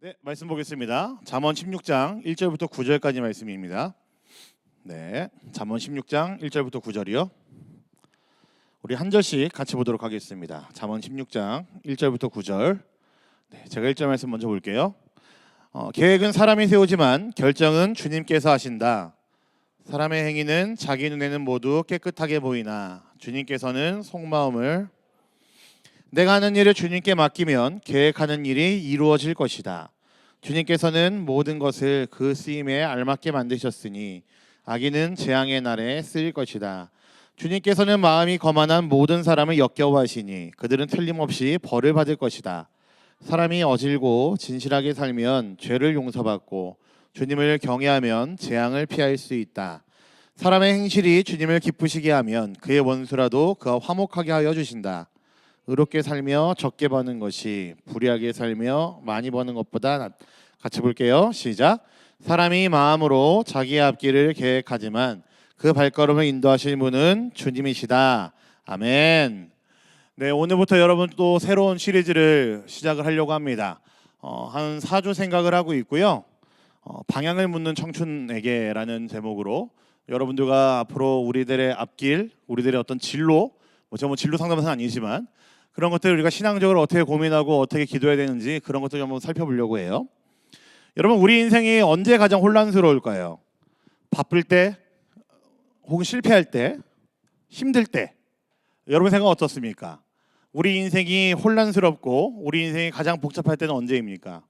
네, 말씀 보겠습니다. 잠언 16장 1절부터 9절까지 말씀입니다. 네, 잠언 16장 1절부터 9절이요. 우리 한 절씩 같이 보도록 하겠습니다. 잠언 16장 1절부터 9절. 네, 제가 1절 말씀 먼저 볼게요. 계획은 사람이 세우지만 결정은 주님께서 하신다. 사람의 행위는 자기 눈에는 모두 깨끗하게 보이나 주님께서는 속마음을 내가 하는 일을 주님께 맡기면 계획하는 일이 이루어질 것이다. 주님께서는 모든 것을 그 쓰임에 알맞게 만드셨으니 악인은 재앙의 날에 쓰일 것이다. 주님께서는 마음이 거만한 모든 사람을 역겨워하시니 그들은 틀림없이 벌을 받을 것이다. 사람이 어질고 진실하게 살면 죄를 용서받고 주님을 경외하면 재앙을 피할 수 있다. 사람의 행실이 주님을 기쁘시게 하면 그의 원수라도 그와 화목하게 하여 주신다. 의롭게 살며 적게 버는 것이 불의하게 살며 많이 버는 것보다 같이 볼게요. 시작. 사람이 마음으로 자기의 앞길을 계획하지만 그 발걸음을 인도하실 분은 주님이시다. 아멘. 네, 오늘부터 여러분 또 새로운 시리즈를 시작을 하려고 합니다. 한 4주 생각을 하고 있고요. 방향을 묻는 청춘에게라는 제목으로 여러분들과 앞으로 우리들의 앞길, 우리들의 어떤 진로, 제가 진로 상담사는 아니지만 그런 것들을 우리가 신앙적으로 어떻게 고민하고 어떻게 기도해야 되는지 그런 것들 한번 살펴보려고 해요. 여러분, 우리 인생이 언제 가장 혼란스러울까요? 바쁠 때, 혹은 실패할 때, 힘들 때. 여러분 생각 어떻습니까? 우리 인생이 혼란스럽고 우리 인생이 가장 복잡할 때는 언제입니까?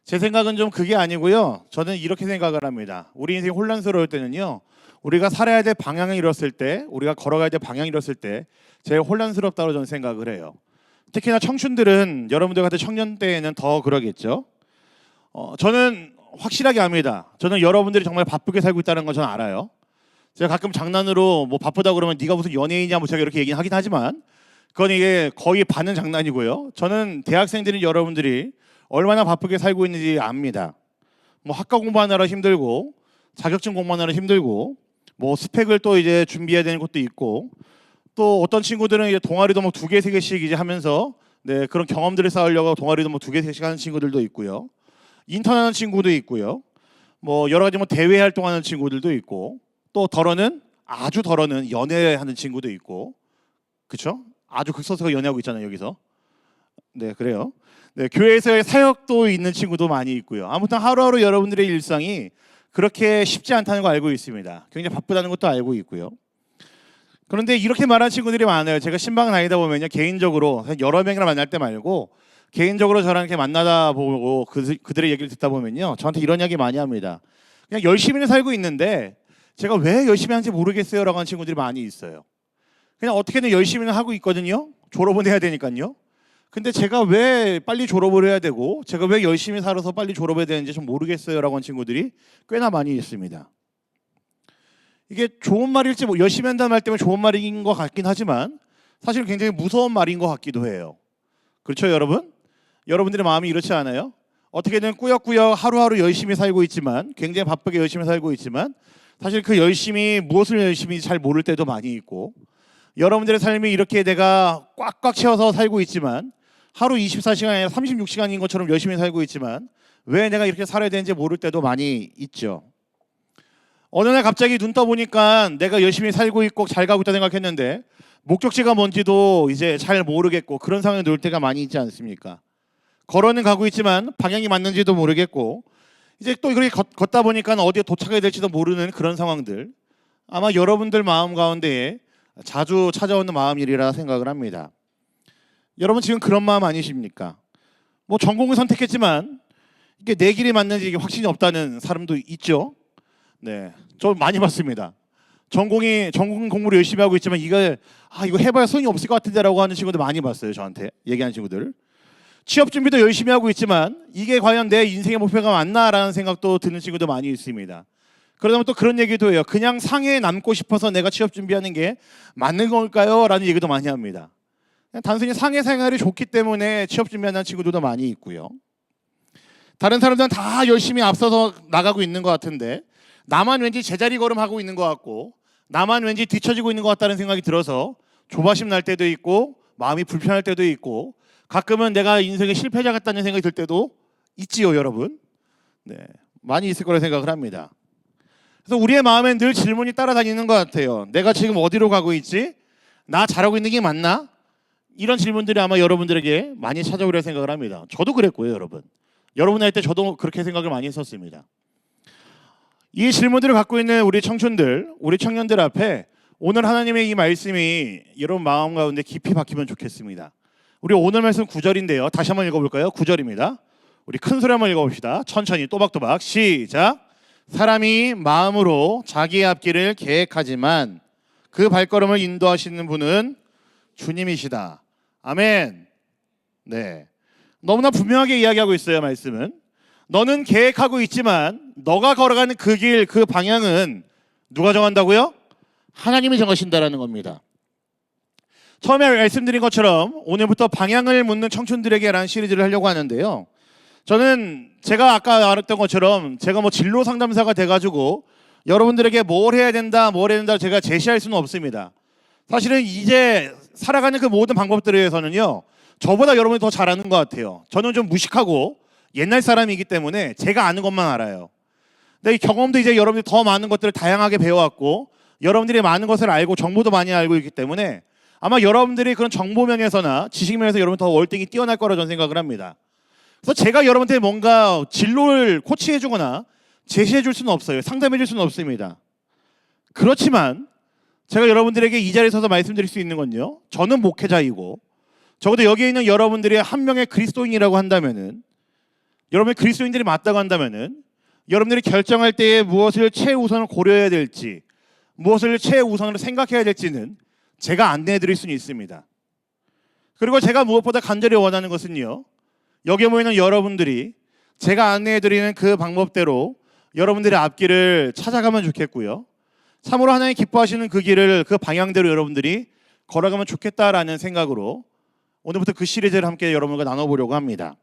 제 생각은 좀 그게 아니고요. 저는 이렇게 생각을 합니다. 우리 인생이 혼란스러울 때는요, 우리가 살아야 될 방향을 잃었을 때, 우리가 걸어가야 될 방향을 잃었을 때 제일 혼란스럽다고 저는 생각을 해요. 특히나 청춘들은 여러분들 같은 청년 때에는 더 그러겠죠. 저는 확실하게 압니다. 저는 여러분들이 정말 바쁘게 살고 있다는 건 저는 알아요. 제가 가끔 장난으로 뭐 바쁘다 그러면 네가 무슨 연예인이냐 뭐 제가 이렇게 얘기는 하긴 하지만 그건 이게 거의 반은 장난이고요. 저는 대학생들인 여러분들이 얼마나 바쁘게 살고 있는지 압니다. 뭐 학과 공부하느라 힘들고 자격증 공부하느라 힘들고 뭐 스펙을 또 이제 준비해야 되는 것도 있고 또 어떤 친구들은 이제 동아리도 뭐 2개, 3개씩 이제 하면서 네, 그런 경험들을 쌓으려고 동아리도 뭐 2개, 3개씩 하는 친구들도 있고요. 인턴하는 친구도 있고요. 뭐 여러 가지 뭐 대회 활동하는 친구들도 있고 또 아주 덜어는 연애하는 친구도 있고 그렇죠? 아주 극소수가 연애하고 있잖아요, 여기서. 네, 그래요. 네, 교회에서의 사역도 있는 친구도 많이 있고요. 아무튼 하루하루 여러분들의 일상이 그렇게 쉽지 않다는 거 알고 있습니다. 굉장히 바쁘다는 것도 알고 있고요. 그런데 이렇게 말하는 친구들이 많아요. 제가 신방 다니다 보면요, 개인적으로 여러 명이랑 만날 때 말고 개인적으로 저랑 이렇게 만나다 보고 그들의 얘기를 듣다 보면요, 저한테 이런 이야기 많이 합니다. 그냥 열심히는 살고 있는데 제가 왜 열심히 하는지 모르겠어요라고 하는 친구들이 많이 있어요. 그냥 어떻게든 열심히는 하고 있거든요. 졸업은 해야 되니까요. 근데 제가 왜 빨리 졸업을 해야 되고 제가 왜 열심히 살아서 빨리 졸업해야 되는지 좀 모르겠어요라고 하는 친구들이 꽤나 많이 있습니다. 이게 좋은 말일지 뭐 열심히 한다는 말 때문에 좋은 말인 것 같긴 하지만 사실 굉장히 무서운 말인 것 같기도 해요. 그렇죠, 여러분? 여러분들의 마음이 이렇지 않아요? 어떻게든 꾸역꾸역 하루하루 열심히 살고 있지만 굉장히 바쁘게 열심히 살고 있지만 사실 그 열심히 무엇을 열심히 잘 모를 때도 많이 있고 여러분들의 삶이 이렇게 내가 꽉꽉 채워서 살고 있지만 하루 24시간 아니라 36시간인 것처럼 열심히 살고 있지만 왜 내가 이렇게 살아야 되는지 모를 때도 많이 있죠. 어느 날 갑자기 눈 떠보니까 내가 열심히 살고 있고 잘 가고 있다 생각했는데 목적지가 뭔지도 이제 잘 모르겠고 그런 상황에 놓을 때가 많이 있지 않습니까? 걸어는 가고 있지만 방향이 맞는지도 모르겠고 이제 또 이렇게 걷다 보니까 어디에 도착해야 될지도 모르는 그런 상황들 아마 여러분들 마음 가운데에 자주 찾아오는 마음이라 생각을 합니다. 여러분 지금 그런 마음 아니십니까? 뭐 전공을 선택했지만 이게 내 길이 맞는지 이게 확신이 없다는 사람도 있죠. 네, 저 많이 봤습니다. 전공 공부를 열심히 하고 있지만 이거 해봐야 소용이 없을 것 같은데라고 하는 친구들 많이 봤어요. 저한테 얘기하는 친구들. 취업 준비도 열심히 하고 있지만 이게 과연 내 인생의 목표가 맞나라는 생각도 드는 친구도 많이 있습니다. 그러다 보면 또 그런 얘기도 해요. 그냥 상해에 남고 싶어서 내가 취업 준비하는 게 맞는 걸까요? 라는 얘기도 많이 합니다. 그냥 단순히 상해 생활이 좋기 때문에 취업 준비하는 친구들도 많이 있고요. 다른 사람들은 다 열심히 앞서서 나가고 있는 것 같은데 나만 왠지 제자리 걸음하고 있는 것 같고 나만 왠지 뒤처지고 있는 것 같다는 생각이 들어서 조바심 날 때도 있고 마음이 불편할 때도 있고 가끔은 내가 인생의 실패자 같다는 생각이 들 때도 있지요, 여러분? 네, 많이 있을 거라 생각을 합니다. 그래서 우리의 마음엔 늘 질문이 따라다니는 것 같아요. 내가 지금 어디로 가고 있지? 나 잘하고 있는 게 맞나? 이런 질문들이 아마 여러분들에게 많이 찾아오리라 생각을 합니다. 저도 그랬고요, 여러분. 여러분 할 때 저도 그렇게 생각을 많이 했었습니다. 이 질문들을 갖고 있는 우리 청춘들, 우리 청년들 앞에 오늘 하나님의 이 말씀이 여러분 마음 가운데 깊이 박히면 좋겠습니다. 우리 오늘 말씀 9절인데요. 다시 한번 읽어볼까요? 9절입니다. 우리 큰 소리 한번 읽어봅시다. 천천히 또박또박 시작. 사람이 마음으로 자기의 앞길을 계획하지만 그 발걸음을 인도하시는 분은 주님이시다. 아멘. 네, 너무나 분명하게 이야기하고 있어요. 말씀은 너는 계획하고 있지만 너가 걸어가는 그 길, 그 방향은 누가 정한다고요? 하나님이 정하신다라는 겁니다. 처음에 말씀드린 것처럼 오늘부터 방향을 묻는 청춘들에게라는 시리즈를 하려고 하는데요. 저는 제가 아까 말했던 것처럼 제가 뭐 진로 상담사가 돼가지고 여러분들에게 뭘 해야 된다 제가 제시할 수는 없습니다. 사실은 이제 살아가는 그 모든 방법들에 대해서는요, 저보다 여러분이 더 잘 아는 것 같아요. 저는 좀 무식하고 옛날 사람이기 때문에 제가 아는 것만 알아요. 근데 이 경험도 이제 여러분들이 더 많은 것들을 다양하게 배워왔고 여러분들이 많은 것을 알고 정보도 많이 알고 있기 때문에 아마 여러분들이 그런 정보 면에서나 지식 면에서 여러분 더 월등히 뛰어날 거라 저는 생각을 합니다. 그래서 제가 여러분한테 뭔가 진로를 코치해 주거나 제시해 줄 수는 없어요. 상담해 줄 수는 없습니다. 그렇지만 제가 여러분들에게 이 자리에 서서 말씀드릴 수 있는 건요, 저는 목회자이고 적어도 여기에 있는 여러분들이 한 명의 그리스도인이라고 한다면은, 여러분의 그리스도인들이 맞다고 한다면은 여러분들이 결정할 때에 무엇을 최우선을 고려해야 될지, 무엇을 최우선으로 생각해야 될지는 제가 안내해 드릴 수는 있습니다. 그리고 제가 무엇보다 간절히 원하는 것은요, 여기에 모이는 여러분들이 제가 안내해 드리는 그 방법대로 여러분들의 앞길을 찾아가면 좋겠고요, 참으로 하나님 기뻐하시는 그 길을 그 방향대로 여러분들이 걸어가면 좋겠다라는 생각으로 오늘부터 그 시리즈를 함께 여러분과 나눠보려고 합니다.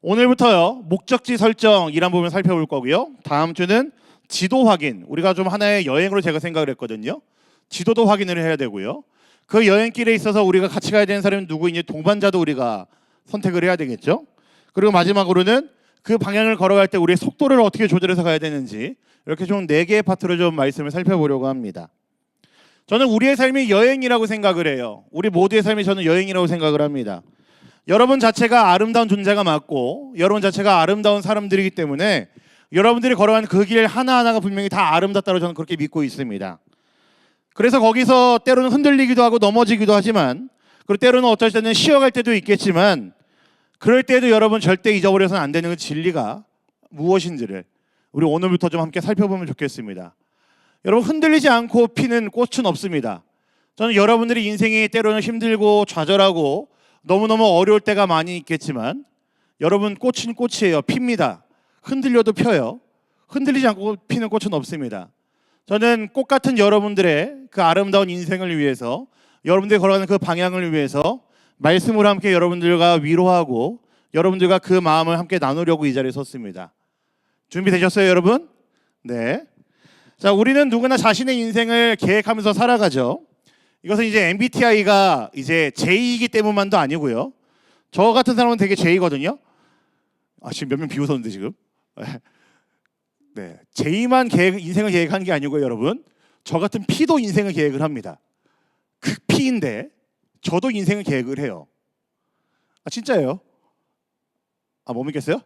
오늘부터요, 목적지 설정이란 부분을 살펴볼 거고요, 다음 주는 지도 확인, 우리가 좀 하나의 여행으로 제가 생각을 했거든요. 지도도 확인을 해야 되고요, 그 여행길에 있어서 우리가 같이 가야 되는 사람은 누구인지 동반자도 우리가 선택을 해야 되겠죠. 그리고 마지막으로는 그 방향을 걸어갈 때 우리의 속도를 어떻게 조절해서 가야 되는지, 이렇게 좀 4개의 파트로 좀 말씀을 살펴보려고 합니다. 저는 우리의 삶이 여행이라고 생각을 해요. 우리 모두의 삶이 저는 여행이라고 생각을 합니다. 여러분 자체가 아름다운 존재가 맞고 여러분 자체가 아름다운 사람들이기 때문에 여러분들이 걸어가는 그 길 하나하나가 분명히 다 아름답다고 저는 그렇게 믿고 있습니다. 그래서 거기서 때로는 흔들리기도 하고 넘어지기도 하지만, 그리고 때로는 어쩔 때는 쉬어갈 때도 있겠지만, 그럴 때에도 여러분 절대 잊어버려서는 안 되는 그 진리가 무엇인지를 우리 오늘부터 좀 함께 살펴보면 좋겠습니다. 여러분, 흔들리지 않고 피는 꽃은 없습니다. 저는 여러분들이 인생이 때로는 힘들고 좌절하고 너무너무 어려울 때가 많이 있겠지만, 여러분 꽃은 꽃이에요. 핍니다. 흔들려도 펴요. 흔들리지 않고 피는 꽃은 없습니다. 저는 꽃 같은 여러분들의 그 아름다운 인생을 위해서, 여러분들이 걸어가는 그 방향을 위해서 말씀으로 함께 여러분들과 위로하고 여러분들과 그 마음을 함께 나누려고 이 자리에 섰습니다. 준비되셨어요, 여러분? 네. 자, 우리는 누구나 자신의 인생을 계획하면서 살아가죠. 이것은 이제 MBTI가 이제 J이기 때문만도 아니고요. 저 같은 사람은 되게 J거든요. 지금 몇 명 비웃었는데 지금. 네, J만 인생을 계획하는 게 아니고요, 여러분. 저 같은 P도 인생을 계획을 합니다. 그 P인데 저도 인생을 계획을 해요. 진짜예요? 못 믿겠어요?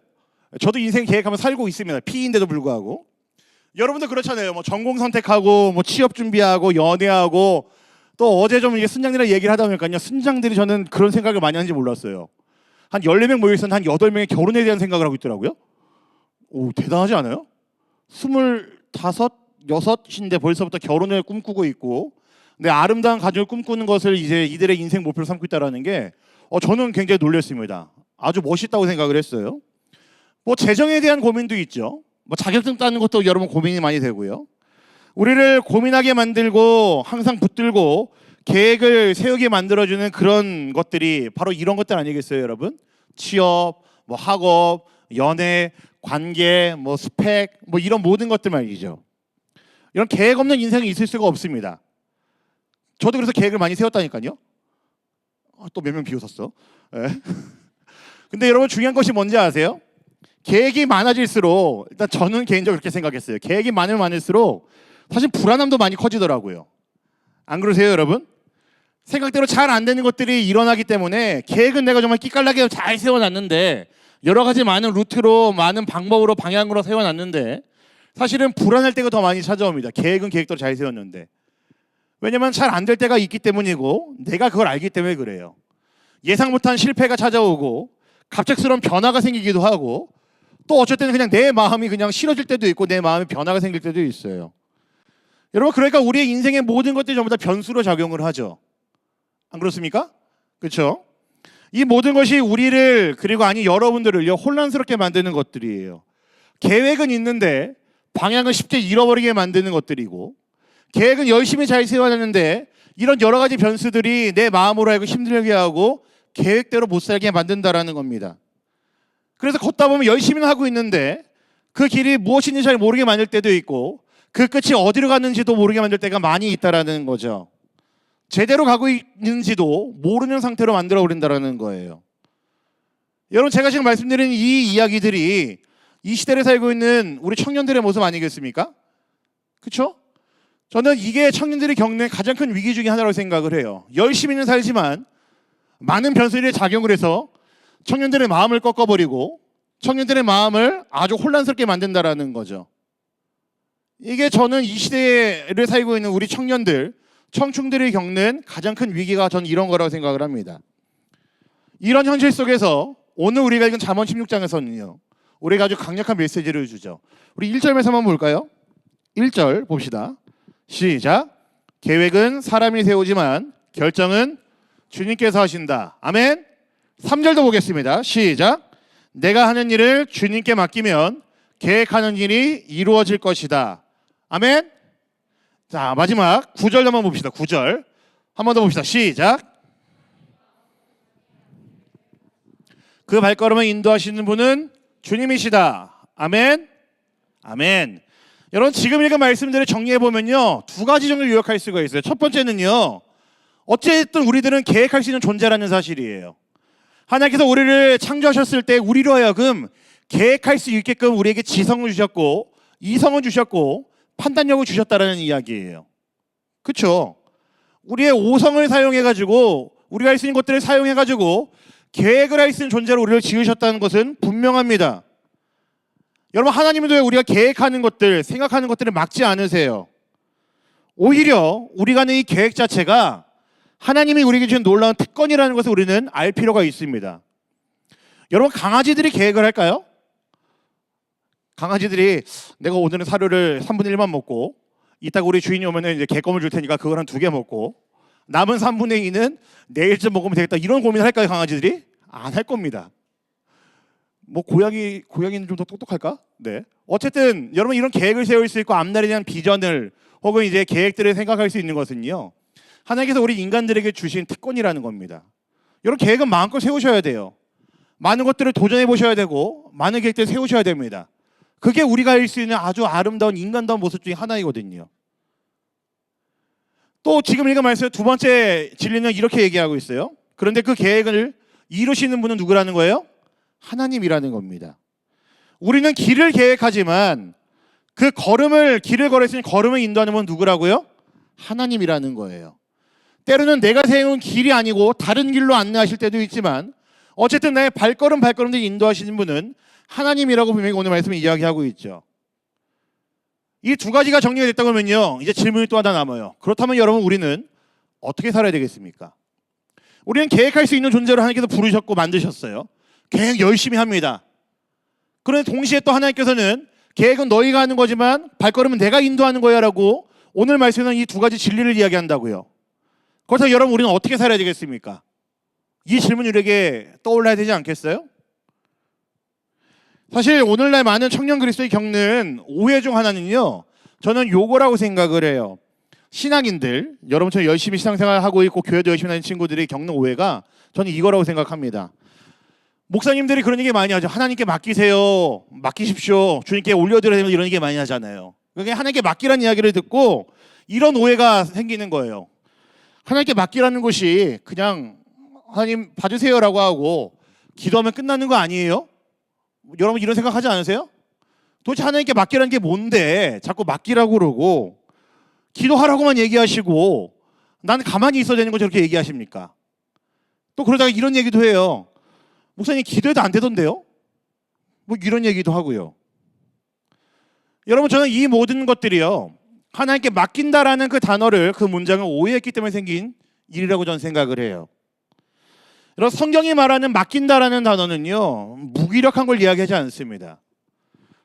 저도 인생 계획하면 살고 있습니다. P인데도 불구하고. 여러분도 그렇잖아요. 뭐 전공 선택하고 뭐 취업 준비하고 연애하고, 또 어제 좀 이게 순장들이랑 얘기를 하다 보니까요, 순장들이 저는 그런 생각을 많이 하는지 몰랐어요. 한 14명 모여 있었는데 한 8명이 결혼에 대한 생각을 하고 있더라고요. 오, 대단하지 않아요? 25, 6인데 벌써부터 결혼을 꿈꾸고 있고, 내 아름다운 가족을 꿈꾸는 것을 이제 이들의 인생 목표로 삼고 있다는 게 저는 굉장히 놀랐습니다. 아주 멋있다고 생각을 했어요. 뭐 재정에 대한 고민도 있죠. 뭐 자격증 따는 것도 여러분 고민이 많이 되고요. 우리를 고민하게 만들고 항상 붙들고 계획을 세우게 만들어주는 그런 것들이 바로 이런 것들 아니겠어요, 여러분? 취업, 뭐 학업, 연애, 관계, 뭐 스펙, 뭐 이런 모든 것들 말이죠. 이런 계획 없는 인생이 있을 수가 없습니다. 저도 그래서 계획을 많이 세웠다니까요. 또 몇 명 비웃었어. 네. 근데 여러분 중요한 것이 뭔지 아세요? 계획이 많아질수록 일단 저는 개인적으로 그렇게 생각했어요. 계획이 많으면 많을수록 사실 불안함도 많이 커지더라고요. 안 그러세요, 여러분? 생각대로 잘 안 되는 것들이 일어나기 때문에 계획은 내가 정말 끼깔나게 잘 세워놨는데 여러 가지 많은 루트로 많은 방법으로 방향으로 세워놨는데 사실은 불안할 때가 더 많이 찾아옵니다. 계획은 계획대로 잘 세웠는데. 왜냐면 잘 안 될 때가 있기 때문이고 내가 그걸 알기 때문에 그래요. 예상 못한 실패가 찾아오고 갑작스러운 변화가 생기기도 하고 또 어쩔 때는 그냥 내 마음이 그냥 싫어질 때도 있고 내 마음에 변화가 생길 때도 있어요. 여러분, 그러니까 우리의 인생의 모든 것들이 전부 다 변수로 작용을 하죠. 안 그렇습니까? 그렇죠? 이 모든 것이 우리를 그리고 아니 여러분들을요 혼란스럽게 만드는 것들이에요. 계획은 있는데 방향을 쉽게 잃어버리게 만드는 것들이고 계획은 열심히 잘 세워놨는데 이런 여러 가지 변수들이 내 마음으로 하여금 힘들게 하고 계획대로 못 살게 만든다라는 겁니다. 그래서 걷다 보면 열심히는 하고 있는데 그 길이 무엇인지 잘 모르게 만들 때도 있고 그 끝이 어디로 갔는지도 모르게 만들 때가 많이 있다라는 거죠. 제대로 가고 있는지도 모르는 상태로 만들어 버린다라는 거예요. 여러분, 제가 지금 말씀드린 이 이야기들이 이 시대를 살고 있는 우리 청년들의 모습 아니겠습니까? 그렇죠? 저는 이게 청년들이 겪는 가장 큰 위기 중에 하나라고 생각을 해요. 열심히는 살지만 많은 변수들이 작용을 해서 청년들의 마음을 꺾어버리고 청년들의 마음을 아주 혼란스럽게 만든다라는 거죠. 이게 저는 이 시대를 살고 있는 우리 청년들, 청춘들이 겪는 가장 큰 위기가 저는 이런 거라고 생각을 합니다. 이런 현실 속에서 오늘 우리가 읽은 잠언 16장에서는요. 우리가 아주 강력한 메시지를 주죠. 우리 1절 말씀 한번 볼까요? 1절 봅시다. 시작. 계획은 사람이 세우지만 결정은 주님께서 하신다. 아멘. 3절도 보겠습니다. 시작. 내가 하는 일을 주님께 맡기면 계획하는 일이 이루어질 것이다. 아멘. 자, 마지막 9절 한번 봅시다. 9절 한 번 더 봅시다. 시작. 그 발걸음을 인도하시는 분은 주님이시다. 아멘. 아멘. 여러분, 지금 읽은 말씀들을 정리해 보면요, 두 가지 정도 요약할 수가 있어요. 첫 번째는요, 어쨌든 우리들은 계획할 수 있는 존재라는 사실이에요. 하나님께서 우리를 창조하셨을 때 우리로 하여금 계획할 수 있게끔 우리에게 지성을 주셨고 이성을 주셨고 판단력을 주셨다라는 이야기예요. 그렇죠? 우리의 오성을 사용해가지고 우리가 할 수 있는 것들을 사용해가지고 계획을 할 수 있는 존재로 우리를 지으셨다는 것은 분명합니다. 여러분, 하나님은 왜 우리가 계획하는 것들, 생각하는 것들을 막지 않으세요? 오히려 우리가 하는 이 계획 자체가 하나님이 우리에게 주신 놀라운 특권이라는 것을 우리는 알 필요가 있습니다. 여러분, 강아지들이 계획을 할까요? 강아지들이 내가 오늘은 사료를 3분의 1만 먹고 이따가 우리 주인이 오면 이제 개껌을 줄 테니까 그걸 한 2개 먹고 남은 3분의 2는 내일쯤 먹으면 되겠다, 이런 고민을 할까요? 강아지들이? 안 할 겁니다. 뭐 고양이는 좀 더 똑똑할까? 네. 어쨌든 여러분, 이런 계획을 세울 수 있고 앞날에 대한 비전을 혹은 이제 계획들을 생각할 수 있는 것은요, 하나님께서 우리 인간들에게 주신 특권이라는 겁니다. 여러분, 계획은 마음껏 세우셔야 돼요. 많은 것들을 도전해 보셔야 되고 많은 계획들을 세우셔야 됩니다. 그게 우리가 할 수 있는 아주 아름다운 인간다운 모습 중에 하나이거든요. 또 지금 읽은 말씀 두 번째 진리는 이렇게 얘기하고 있어요. 그런데 그 계획을 이루시는 분은 누구라는 거예요? 하나님이라는 겁니다. 우리는 길을 계획하지만 그 길을 걸었으니 걸음을 인도하는 분은 누구라고요? 하나님이라는 거예요. 때로는 내가 세운 길이 아니고 다른 길로 안내하실 때도 있지만 어쨌든 나의 발걸음들 인도하시는 분은 하나님이라고 분명히 오늘 말씀을 이야기하고 있죠. 이 두 가지가 정리가 됐다 그러면요, 이제 질문이 또 하나 남아요. 그렇다면 여러분, 우리는 어떻게 살아야 되겠습니까? 우리는 계획할 수 있는 존재로 하나님께서 부르셨고 만드셨어요. 계획 열심히 합니다. 그런데 동시에 또 하나님께서는 계획은 너희가 하는 거지만 발걸음은 내가 인도하는 거야 라고 오늘 말씀에는 이 두 가지 진리를 이야기한다고요. 그래서 여러분, 우리는 어떻게 살아야 되겠습니까? 이 질문이 우리에게 떠올라야 되지 않겠어요? 사실 오늘날 많은 청년 그리스도인이 겪는 오해 중 하나는요, 저는 요거라고 생각을 해요. 신앙인들, 여러분처럼 열심히 신앙생활 하고 있고 교회도 열심히 다니는 친구들이 겪는 오해가 저는 이거라고 생각합니다. 목사님들이 그런 얘기 많이 하죠. 하나님께 맡기세요, 맡기십시오, 주님께 올려드려야 됩니다, 이런 얘기 많이 하잖아요. 그게 하나님께 맡기라는 이야기를 듣고 이런 오해가 생기는 거예요. 하나님께 맡기라는 것이 그냥 하나님 봐주세요라고 하고 기도하면 끝나는 거 아니에요? 여러분 이런 생각하지 않으세요? 도대체 하나님께 맡기라는 게 뭔데 자꾸 맡기라고 그러고 기도하라고만 얘기하시고 나는 가만히 있어야 되는 거 저렇게 얘기하십니까? 또 그러다가 이런 얘기도 해요. 목사님 기도해도 안 되던데요? 뭐 이런 얘기도 하고요. 여러분 저는 이 모든 것들이요 하나님께 맡긴다라는 그 단어를 그 문장을 오해했기 때문에 생긴 일이라고 저는 생각을 해요. 여러분 성경이 말하는 맡긴다라는 단어는요 무기력한 걸 이야기하지 않습니다.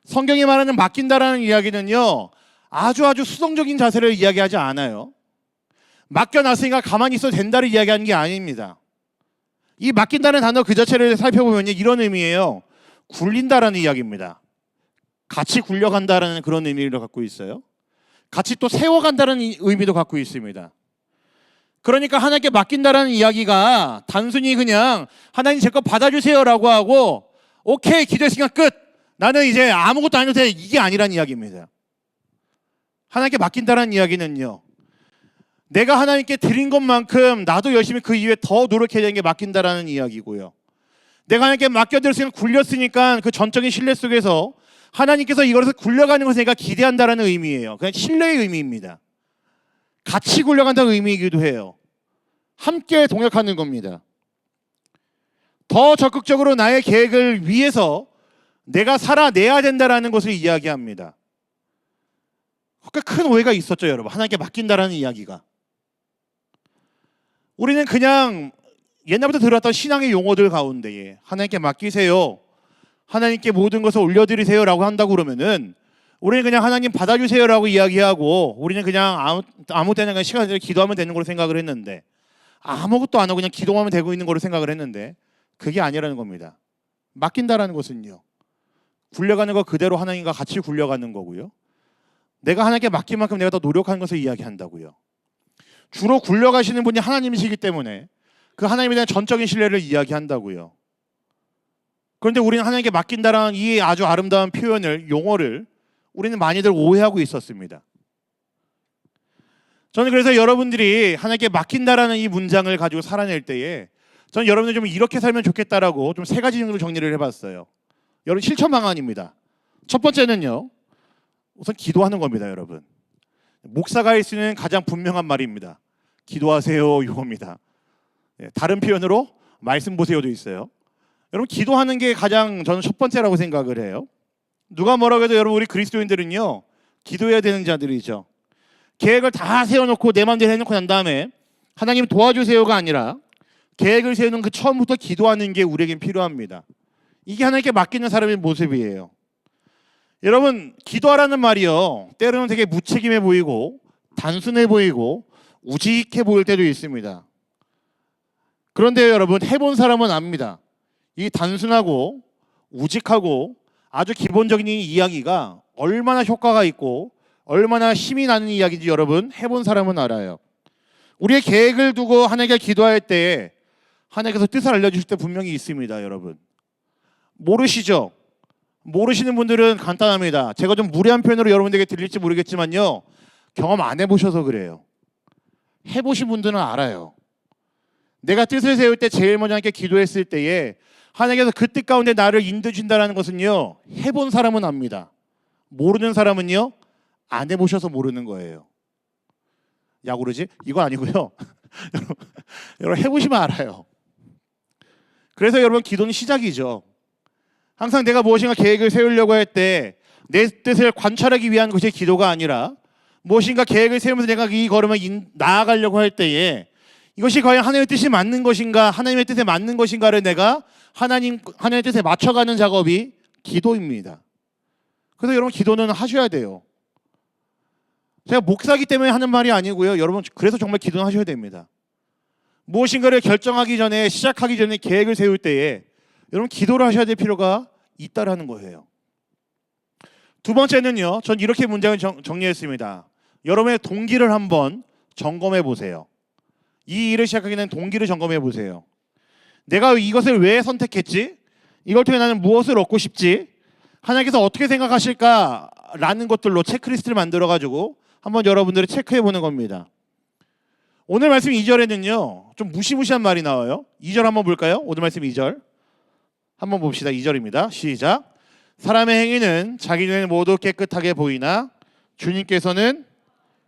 성경이 말하는 맡긴다라는 이야기는요 아주 수동적인 자세를 이야기하지 않아요. 맡겨놨으니까 가만히 있어도 된다를 이야기하는 게 아닙니다. 이 맡긴다는 단어 그 자체를 살펴보면 이런 의미예요. 굴린다라는 이야기입니다. 같이 굴려간다라는 그런 의미를 갖고 있어요. 같이 또 세워간다는 의미도 갖고 있습니다. 그러니까 하나님께 맡긴다라는 이야기가 단순히 그냥 하나님 제 거 받아주세요라고 하고 오케이 기도했으니까 끝 나는 이제 아무것도 안 해도 돼 이게 아니란 이야기입니다. 하나님께 맡긴다라는 이야기는요 내가 하나님께 드린 것만큼 나도 열심히 그 이후에 더 노력해야 되는 게 맡긴다라는 이야기고요. 내가 하나님께 맡겨드렸으니까 굴렸으니까 그 전적인 신뢰 속에서 하나님께서 이것을 굴려가는 것을 내가 기대한다라는 의미예요. 그냥 신뢰의 의미입니다. 같이 굴려간다는 의미이기도 해요. 함께 동역하는 겁니다. 더 적극적으로 나의 계획을 위해서 내가 살아내야 된다라는 것을 이야기합니다. 그러니까 큰 오해가 있었죠, 여러분. 하나님께 맡긴다라는 이야기가. 우리는 그냥 옛날부터 들었던 신앙의 용어들 가운데에 하나님께 맡기세요, 하나님께 모든 것을 올려드리세요라고 한다고 그러면은 우리는 그냥 하나님 받아주세요라고 이야기하고 우리는 그냥 아무 때나 그냥 시간을 내서 기도하면 되는 걸로 생각을 했는데 아무것도 안 하고 그냥 기도하면 되고 있는 걸로 생각을 했는데 그게 아니라는 겁니다. 맡긴다라는 것은요 굴려가는 거 그대로 하나님과 같이 굴려가는 거고요. 내가 하나님께 맡긴 만큼 내가 더 노력하는 것을 이야기한다고요. 주로 굴려가시는 분이 하나님이시기 때문에 그 하나님에 대한 전적인 신뢰를 이야기한다고요. 그런데 우리는 하나님께 맡긴다라는 이 아주 아름다운 표현을 용어를 우리는 많이들 오해하고 있었습니다. 저는 그래서 여러분들이 하나님께 맡긴다라는 이 문장을 가지고 살아낼 때에 저는 여러분들 좀 이렇게 살면 좋겠다라고 좀 세 가지 정도 정리를 해봤어요. 여러분 실천 방안입니다. 첫 번째는요 우선 기도하는 겁니다. 여러분 목사가 할 수 있는 가장 분명한 말입니다. 기도하세요 이겁니다. 다른 표현으로 말씀 보세요도 있어요. 여러분 기도하는 게 가장 저는 첫 번째라고 생각을 해요. 누가 뭐라고 해도 여러분 우리 그리스도인들은요 기도해야 되는 자들이죠. 계획을 다 세워놓고 내 마음대로 해놓고 난 다음에 하나님 도와주세요가 아니라 계획을 세우는 그 처음부터 기도하는 게 우리에겐 필요합니다. 이게 하나님께 맡기는 사람의 모습이에요. 여러분 기도하라는 말이요 때로는 되게 무책임해 보이고 단순해 보이고 우직해 보일 때도 있습니다. 그런데 여러분 해본 사람은 압니다. 이 단순하고 우직하고 아주 기본적인 이 이야기가 얼마나 효과가 있고 얼마나 힘이 나는 이야기인지 여러분 해본 사람은 알아요. 우리의 계획을 두고 하나님께 기도할 때 하나님께서 뜻을 알려주실 때 분명히 있습니다. 여러분 모르시죠? 모르시는 분들은 간단합니다. 제가 좀 무례한 표현으로 여러분들에게 들릴지 모르겠지만요 경험 안 해보셔서 그래요. 해보신 분들은 알아요. 내가 뜻을 세울 때 제일 먼저 하나님께 기도했을 때에 하나님께서 그 뜻 가운데 나를 인도해 준다는 것은요 해본 사람은 압니다. 모르는 사람은요 안 해보셔서 모르는 거예요. 야 그러지? 이거 아니고요. 여러분 해보시면 알아요. 그래서 여러분 기도는 시작이죠. 항상 내가 무엇인가 계획을 세우려고 할 때 내 뜻을 관찰하기 위한 것이 기도가 아니라 무엇인가 계획을 세우면서 내가 이 걸음을 나아가려고 할 때에 이것이 과연 하나님의 뜻이 맞는 것인가 하나님의 뜻에 맞는 것인가를 내가 하나님의 뜻에 맞춰가는 작업이 기도입니다. 그래서 여러분 기도는 하셔야 돼요. 제가 목사기 때문에 하는 말이 아니고요. 여러분 그래서 정말 기도는 하셔야 됩니다. 무엇인가를 결정하기 전에 시작하기 전에 계획을 세울 때에 여러분 기도를 하셔야 될 필요가 있다라는 거예요. 두 번째는요. 전 이렇게 문장을 정리했습니다. 여러분의 동기를 한번 점검해 보세요. 이 일을 시작하기 전에 동기를 점검해 보세요. 내가 이것을 왜 선택했지? 이걸 통해 나는 무엇을 얻고 싶지? 하나님께서 어떻게 생각하실까라는 것들로 체크리스트를 만들어가지고 한번 여러분들이 체크해 보는 겁니다. 오늘 말씀 2절에는요 좀 무시무시한 말이 나와요. 2절 한번 볼까요? 오늘 말씀 2절 한번 봅시다. 2절입니다. 시작. 사람의 행위는 자기 눈에 모두 깨끗하게 보이나 주님께서는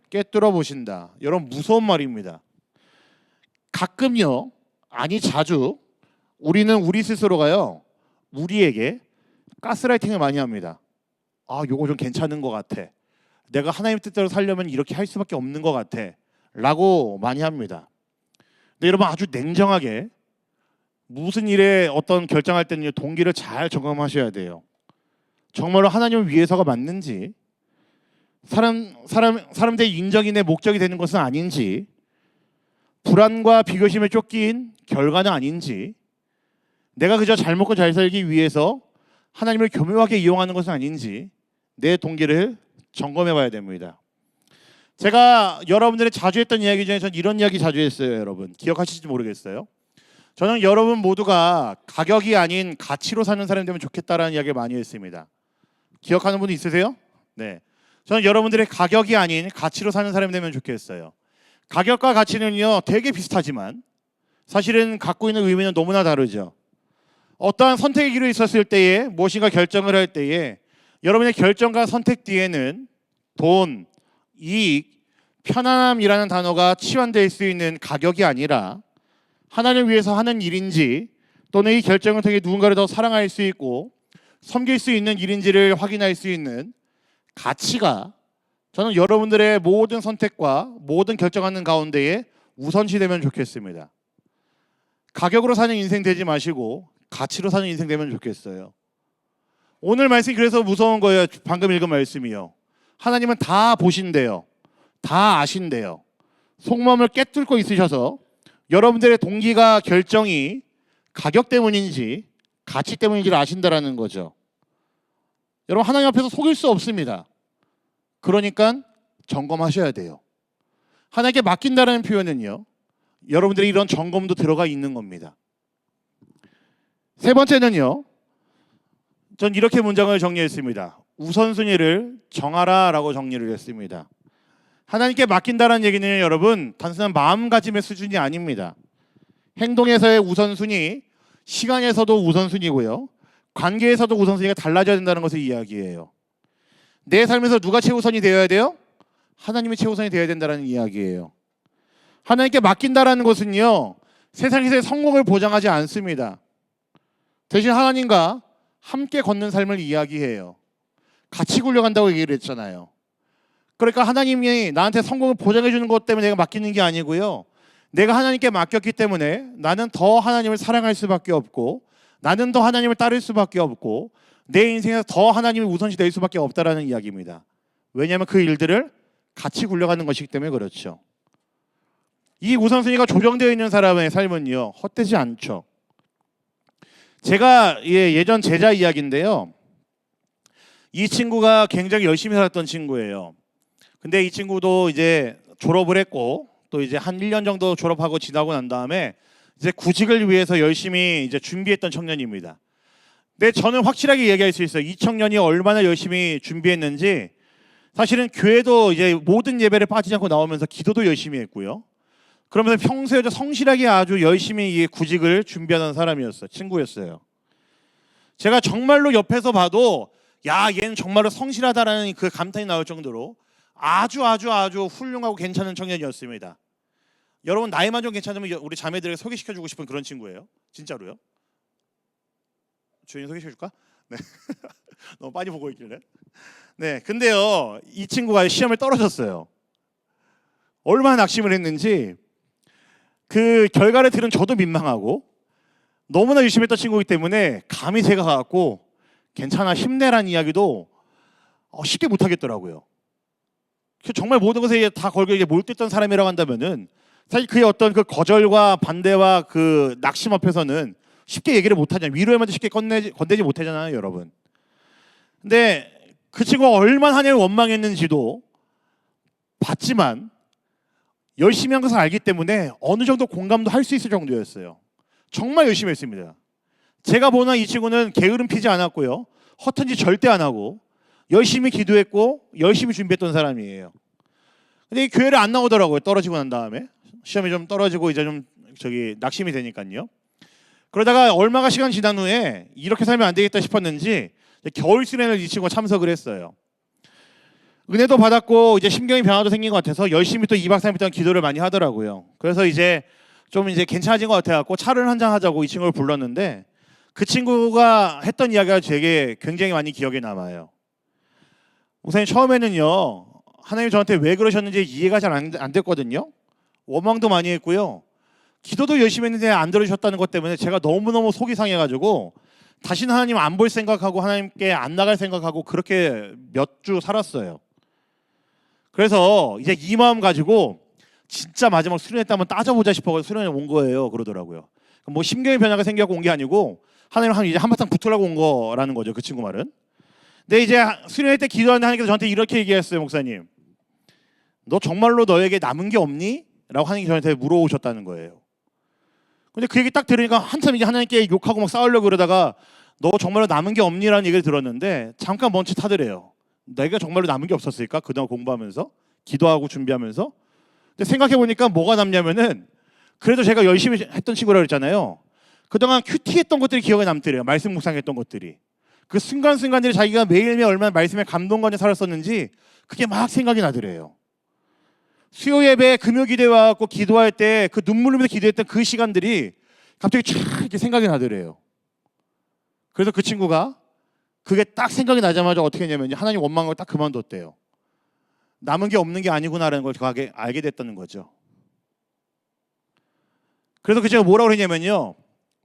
꿰뚫어 보신다. 여러분 무서운 말입니다. 가끔요, 아니 자주 우리는 우리 스스로가요 우리에게 가스라이팅을 많이 합니다. 아, 요거 좀 괜찮은 것 같아. 내가 하나님 뜻대로 살려면 이렇게 할 수밖에 없는 것 같아. 라고 많이 합니다. 근데 여러분 아주 냉정하게 무슨 일에 어떤 결정할 때는 동기를 잘 점검하셔야 돼요. 정말로 하나님을 위해서가 맞는지, 사람들의 인정이 내 목적이 되는 것은 아닌지, 불안과 비교심에 쫓긴 결과는 아닌지, 내가 그저 잘 먹고 잘 살기 위해서 하나님을 교묘하게 이용하는 것은 아닌지 내 동기를 점검해 봐야 됩니다. 제가 여러분들이 자주 했던 이야기 중에 전 이런 이야기 자주 했어요. 여러분 기억하실지 모르겠어요. 저는 여러분 모두가 가격이 아닌 가치로 사는 사람이 되면 좋겠다라는 이야기를 많이 했습니다. 기억하는 분 있으세요? 네. 저는 여러분들의 가격이 아닌 가치로 사는 사람이 되면 좋겠어요. 가격과 가치는요 되게 비슷하지만 사실은 갖고 있는 의미는 너무나 다르죠. 어떠한 선택의 길에 있었을 때에 무엇인가 결정을 할 때에 여러분의 결정과 선택 뒤에는 돈, 이익, 편안함이라는 단어가 치환될 수 있는 가격이 아니라 하나님을 위해서 하는 일인지 또는 이 결정을 통해 누군가를 더 사랑할 수 있고 섬길 수 있는 일인지를 확인할 수 있는 가치가 저는 여러분들의 모든 선택과 모든 결정하는 가운데에 우선시되면 좋겠습니다. 가격으로 사는 인생 되지 마시고 가치로 사는 인생 되면 좋겠어요. 오늘 말씀이 그래서 무서운 거예요. 방금 읽은 말씀이요. 하나님은 다 보신대요. 다 아신대요. 속마음을 꿰뚫고 있으셔서 여러분들의 동기가 결정이 가격 때문인지 가치 때문인지를 아신다라는 거죠. 여러분 하나님 앞에서 속일 수 없습니다. 그러니까 점검하셔야 돼요. 하나님께 맡긴다는 표현은요, 여러분들의 이런 점검도 들어가 있는 겁니다. 세 번째는요, 전 이렇게 문장을 정리했습니다. 우선순위를 정하라라고 정리를 했습니다. 하나님께 맡긴다는 얘기는 여러분 단순한 마음가짐의 수준이 아닙니다. 행동에서의 우선순위, 시간에서도 우선순위고요, 관계에서도 우선순위가 달라져야 된다는 것을 이야기해요. 내 삶에서 누가 최우선이 되어야 돼요? 하나님이 최우선이 되어야 된다는 이야기예요. 하나님께 맡긴다는 것은요, 세상에서의 성공을 보장하지 않습니다. 대신 하나님과 함께 걷는 삶을 이야기해요. 같이 굴려간다고 얘기를 했잖아요. 그러니까 하나님이 나한테 성공을 보장해 주는 것 때문에 내가 맡기는 게 아니고요, 내가 하나님께 맡겼기 때문에 나는 더 하나님을 사랑할 수밖에 없고 나는 더 하나님을 따를 수밖에 없고 내 인생에서 더 하나님이 우선시 될 수밖에 없다라는 이야기입니다. 왜냐하면 그 일들을 같이 굴려가는 것이기 때문에 그렇죠. 이 우선순위가 조정되어 있는 사람의 삶은요 헛되지 않죠. 제가 예전 제자 이야기인데요, 이 친구가 굉장히 열심히 살았던 친구예요. 근데 이 친구도 이제 졸업을 했고 또 이제 한 1년 정도 졸업하고 지나고 난 다음에 이제 구직을 위해서 열심히 이제 준비했던 청년입니다. 근데 저는 확실하게 얘기할 수 있어요. 이 청년이 얼마나 열심히 준비했는지. 사실은 교회도 이제 모든 예배를 빠지지 않고 나오면서 기도도 열심히 했고요. 그러면서 평소에 성실하게 아주 열심히 이 구직을 준비하는 사람이었어요. 친구였어요. 제가 정말로 옆에서 봐도 야, 얘는 정말로 성실하다라는 그 감탄이 나올 정도로 아주 훌륭하고 괜찮은 청년이었습니다. 여러분 나이만 좀 괜찮으면 우리 자매들에게 소개시켜주고 싶은 그런 친구예요. 진짜로요. 주인이 소개시켜줄까? 네. 너무 많이 보고 있길래. 네, 근데요 이 친구가 시험을 떨어졌어요. 얼마나 낙심을 했는지 그 결과를 들은 저도 민망하고 너무나 열심히 했던 친구이기 때문에 감히 제가 가갖고 괜찮아 힘내라는 이야기도 쉽게 못하겠더라고요. 정말 모든 것에 다 걸고 몰두했던 사람이라고 한다면은 사실 그의 어떤 그 거절과 반대와 그 낙심 앞에서는 쉽게 얘기를 못하잖아요. 위로의 말도 쉽게 건네지 못하잖아요, 여러분. 근데 그 친구가 얼마나 하나님을 원망했는지도 봤지만 열심히 한 것을 알기 때문에 어느 정도 공감도 할 수 있을 정도였어요. 정말 열심히 했습니다. 제가 보는 이 친구는 게으름 피지 않았고요, 허튼 짓 절대 안 하고 열심히 기도했고 열심히 준비했던 사람이에요. 근데 이 교회를 안 나오더라고요. 떨어지고 난 다음에 시험이 좀 떨어지고 이제 좀 낙심이 되니까요. 그러다가 얼마가 시간 지난 후에 이렇게 살면 안 되겠다 싶었는지 겨울 수련을 이 친구가 참석을 했어요. 은혜도 받았고 이제 심경의 변화도 생긴 것 같아서 열심히 또 2박 3일 동안 기도를 많이 하더라고요. 그래서 이제 좀 이제 괜찮아진 것 같아갖고 차를 한잔 하자고 이 친구를 불렀는데 그 친구가 했던 이야기가 되게 굉장히 많이 기억에 남아요. 목사님 처음에는요 하나님 저한테 왜 그러셨는지 이해가 잘 안 됐거든요. 원망도 많이 했고요. 기도도 열심히 했는데 안 들으셨다는 것 때문에 제가 너무너무 속이 상해가지고 다시는 하나님 안 볼 생각하고 하나님께 안 나갈 생각하고 그렇게 몇 주 살았어요. 그래서 이제 이 마음 가지고 진짜 마지막 수련회 때 한번 따져보자 싶어서 수련회 온 거예요. 그러더라고요. 뭐 심경의 변화가 생겨서 온 게 아니고 하나님 이제 한바탕 붙으려고 온 거라는 거죠. 그 친구 말은. 근데 이제 수련회 때 기도하는데 하나님께서 저한테 이렇게 얘기했어요. 목사님, 너 정말로 너에게 남은 게 없니? 라고 하나님이 저한테 물어오셨다는 거예요. 근데 그 얘기 딱 들으니까 한참 이제 하나님께 욕하고 막 싸우려고 그러다가 너 정말로 남은 게 없니라는 얘기를 들었는데 잠깐 멈칫하더래요. 내가 정말로 남은 게 없었을까? 그동안 공부하면서 기도하고 준비하면서. 근데 생각해보니까 뭐가 남냐면은 그래도 제가 열심히 했던 친구라고 그랬잖아요. 그동안 큐티했던 것들이 기억에 남더래요. 말씀 묵상했던 것들이. 그 순간순간들이 자기가 매일매일 얼마나 말씀에 감동받아 살았었는지 그게 막 생각이 나더래요. 수요 예배 금요 기도회 와갖고 기도할 때 그 눈물 흘리면서 기도했던 그 시간들이 갑자기 쫙 이렇게 생각이 나더래요. 그래서 그 친구가 그게 딱 생각이 나자마자 어떻게 했냐면 하나님 원망을 딱 그만뒀대요. 남은 게 없는 게 아니구나라는 걸 알게 됐다는 거죠. 그래서 그 제가 뭐라고 했냐면요,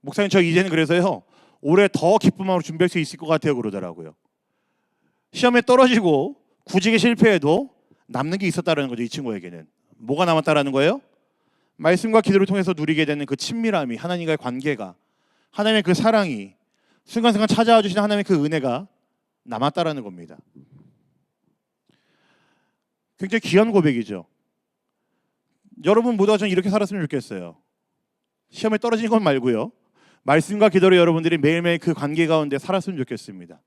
목사님 저 이제는 그래서요 올해 더 기쁜 마음으로 준비할 수 있을 것 같아요 그러더라고요. 시험에 떨어지고 구직에 실패해도 남는 게 있었다는 거죠. 이 친구에게는 뭐가 남았다라는 거예요? 말씀과 기도를 통해서 누리게 되는 그 친밀함이, 하나님과의 관계가, 하나님의 그 사랑이, 순간순간 찾아와 주시는 하나님의 그 은혜가 남았다라는 겁니다. 굉장히 귀한 고백이죠. 여러분 모두가 전 이렇게 살았으면 좋겠어요. 시험에 떨어지는 건 말고요, 말씀과 기도로 여러분들이 매일매일 그 관계 가운데 살았으면 좋겠습니다.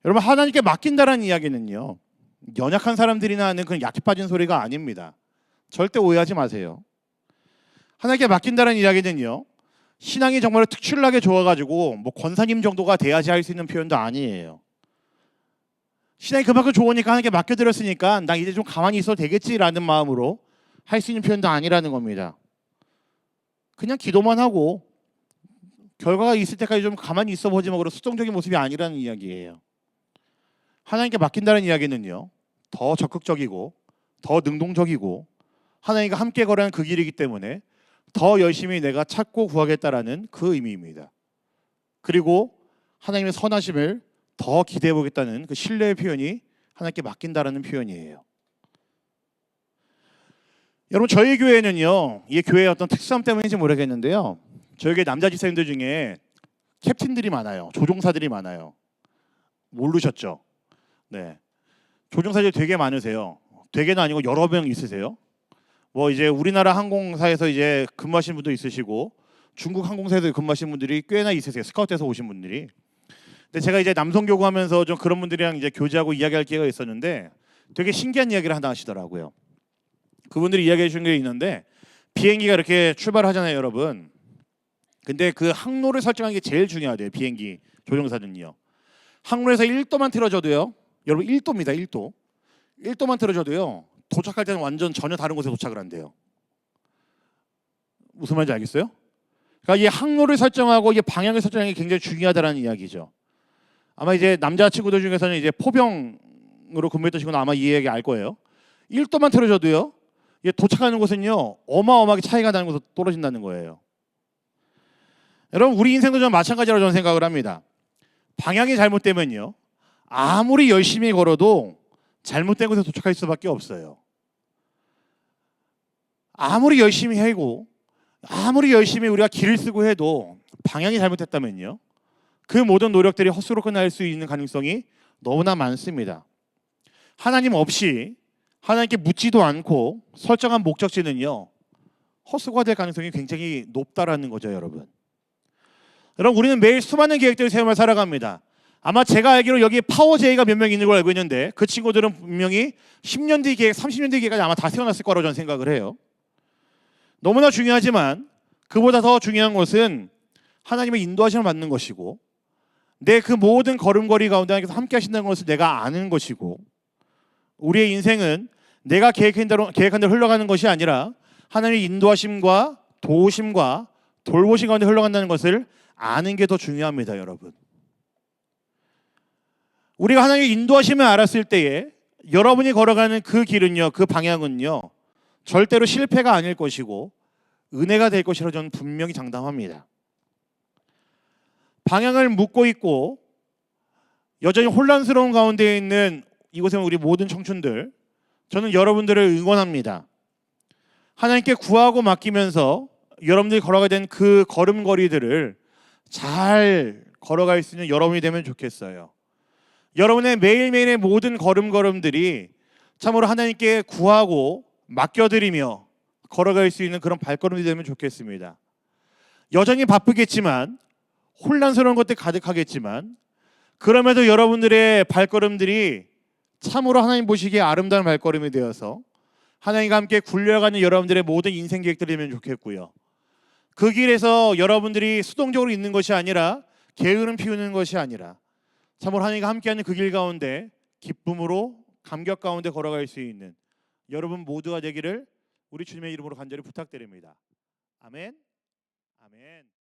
여러분 하나님께 맡긴다라는 이야기는요 연약한 사람들이나 하는 그런 약해 빠진 소리가 아닙니다. 절대 오해하지 마세요. 하나님께 맡긴다는 이야기는요 신앙이 정말 특출나게 좋아가지고 뭐 권사님 정도가 돼야지 할 수 있는 표현도 아니에요. 신앙이 그만큼 좋으니까 하나님께 맡겨드렸으니까 나 이제 좀 가만히 있어도 되겠지라는 마음으로 할 수 있는 표현도 아니라는 겁니다. 그냥 기도만 하고 결과가 있을 때까지 좀 가만히 있어 보지 뭐 그런 수동적인 모습이 아니라는 이야기예요. 하나님께 맡긴다는 이야기는요 더 적극적이고 더 능동적이고 하나님과 함께 걸어가는 그 길이기 때문에 더 열심히 내가 찾고 구하겠다라는 그 의미입니다. 그리고 하나님의 선하심을 더 기대해 보겠다는 그 신뢰의 표현이 하나님께 맡긴다라는 표현이에요. 여러분 저희 교회는요 이 교회의 어떤 특수함 때문인지 모르겠는데요 저희 교회 남자 집사님들 중에 캡틴들이 많아요. 조종사들이 많아요. 모르셨죠? 네, 조종사들이 되게 많으세요. 되게는 아니고 여러 명 있으세요. 뭐 이제 우리나라 항공사에서 이제 근무하시는 분도 있으시고 중국 항공사에서 근무하시는 분들이 꽤나 있으세요. 스카우트에서 오신 분들이. 근데 제가 이제 남성 교구하면서 좀 그런 분들이랑 이제 교제하고 이야기할 기회가 있었는데 되게 신기한 이야기를 하나 하시더라고요. 그분들이 이야기해 주신 게 있는데 비행기가 이렇게 출발하잖아요, 여러분. 근데 그 항로를 설정하는 게 제일 중요하대요. 비행기 조종사는요. 항로에서 1도만 틀어져도요. 여러분 1도입니다. 1도. 1도만 틀어져도요. 도착할 때는 완전 전혀 다른 곳에 도착을 한대요. 무슨 말인지 알겠어요? 그러니까 이 항로를 설정하고 이 방향을 설정하는 게 굉장히 중요하다는 이야기죠. 아마 이제 남자 친구들 중에서는 이제 포병으로 근무했던 친구는 아마 이 얘기 알 거예요. 1도만 틀어져도요. 도착하는 곳은요. 어마어마하게 차이가 나는 곳으로 떨어진다는 거예요. 여러분 우리 인생도 좀 마찬가지라고 저는 생각을 합니다. 방향이 잘못되면요. 아무리 열심히 걸어도 잘못된 곳에 도착할 수밖에 없어요. 아무리 열심히 하고 아무리 열심히 우리가 길을 쓰고 해도 방향이 잘못됐다면요. 그 모든 노력들이 헛수로 끝날 수 있는 가능성이 너무나 많습니다. 하나님 없이 하나님께 묻지도 않고 설정한 목적지는요. 헛수고가 될 가능성이 굉장히 높다라는 거죠, 여러분. 여러분 우리는 매일 수많은 계획들을 세우며 살아갑니다. 아마 제가 알기로 여기 파워제이가 몇 명 있는 걸 알고 있는데 그 친구들은 분명히 10년 뒤 계획, 30년 뒤 계획까지 아마 다 세워놨을 거라고 저는 생각을 해요. 너무나 중요하지만 그보다 더 중요한 것은 하나님의 인도하심을 받는 것이고 내 그 모든 걸음걸이 가운데 하나님께서 함께 하신다는 것을 내가 아는 것이고, 우리의 인생은 내가 계획한 대로 흘러가는 것이 아니라 하나님의 인도하심과 도우심과 돌보심 가운데 흘러간다는 것을 아는 게 더 중요합니다, 여러분. 우리가 하나님의 인도하심을 알았을 때에 여러분이 걸어가는 그 길은요, 그 방향은요, 절대로 실패가 아닐 것이고 은혜가 될 것이라고 저는 분명히 장담합니다. 방향을 묻고 있고 여전히 혼란스러운 가운데 있는 이곳에 우리 모든 청춘들, 저는 여러분들을 응원합니다. 하나님께 구하고 맡기면서 여러분들이 걸어가야 되는 그 걸음걸이들을 잘 걸어갈 수 있는 여러분이 되면 좋겠어요. 여러분의 매일매일의 모든 걸음걸음들이 참으로 하나님께 구하고 맡겨드리며 걸어갈 수 있는 그런 발걸음이 되면 좋겠습니다. 여전히 바쁘겠지만, 혼란스러운 것들 가득하겠지만, 그럼에도 여러분들의 발걸음들이 참으로 하나님 보시기에 아름다운 발걸음이 되어서 하나님과 함께 굴려가는 여러분들의 모든 인생 계획들이 되면 좋겠고요. 그 길에서 여러분들이 수동적으로 있는 것이 아니라, 게으름 피우는 것이 아니라, 참으로 하나님과 함께하는 그 길 가운데 기쁨으로 감격 가운데 걸어갈 수 있는 여러분 모두가 되기를 우리 주님의 이름으로 간절히 부탁드립니다. 아멘. 아멘.